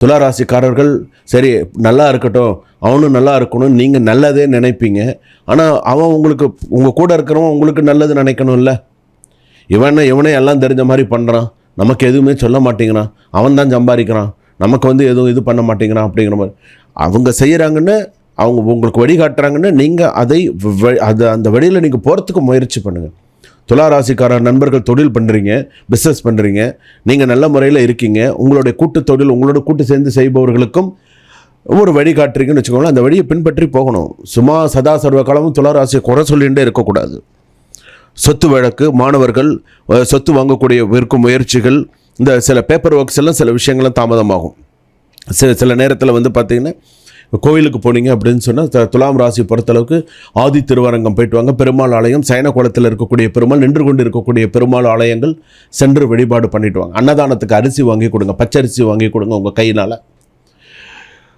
துளாராசிக்காரர்கள் சரி நல்லா இருக்கட்டும், அவனும் நல்லா இருக்கணும், நீங்கள் நல்லதே நினைப்பீங்க. ஆனால் அவன் உங்களுக்கு, உங்கள் கூட இருக்கிறவன் உங்களுக்கு நல்லது நினைக்கணும்ல. இவனே எல்லாம் தெரிஞ்ச மாதிரி பண்ணுறான், நமக்கு எதுவுமே சொல்ல மாட்டேங்கிறான், அவன் தான் சம்பாதிக்கிறான், நமக்கு வந்து எதுவும் இது பண்ண மாட்டேங்கிறான் அப்படிங்கிற மாதிரி அவங்க செய்கிறாங்கன்னு, அவங்க உங்களுக்கு வழிகாட்டுறாங்கன்னு நீங்கள் அந்த வழியில் நீங்கள் போகிறதுக்கு முயற்சி பண்ணுங்கள். துளாராசிக்கார நண்பர்கள் தொழில் பண்ணுறீங்க, பிஸ்னஸ் பண்ணுறீங்க, நீங்கள் நல்ல முறையில் இருக்கீங்க, உங்களுடைய கூட்டு தொழில் உங்களோட கூட்டு சேர்ந்து செய்பவர்களுக்கும் ஒரு வழி காட்டுறீங்கன்னு வச்சுக்கோங்களேன். அந்த வழியை பின்பற்றி போகணும். சும்மா சதா சர்வ காலமும் துளாராசியை குறை சொல்லிகிட்டே இருக்கக்கூடாது. சொத்து வழக்கு, மாணவர்கள் சொத்து வாங்கக்கூடிய விற்கும் முயற்சிகள், இந்த சில பேப்பர் ஒர்க்ஸ் எல்லாம் சில விஷயங்களும் தாமதமாகும். சில நேரத்தில் வந்து பார்த்திங்கன்னா கோவிலுக்கு போனீங்க அப்படின்னு சொன்னால் துலாம் ராசி பொறுத்தளவுக்கு ஆதி திருவரங்கம் போயிட்டு வாங்க. பெருமாள் ஆலயம், சயன குளத்தில் இருக்கக்கூடிய பெருமாள், நின்று கொண்டு இருக்கக்கூடிய பெருமாள் ஆலயங்கள் சென்று வழிபாடு பண்ணிட்டு வாங்க. அன்னதானத்துக்கு அரிசி வாங்கி கொடுங்க, பச்சரிசி வாங்கி கொடுங்க உங்கள் கையினால்.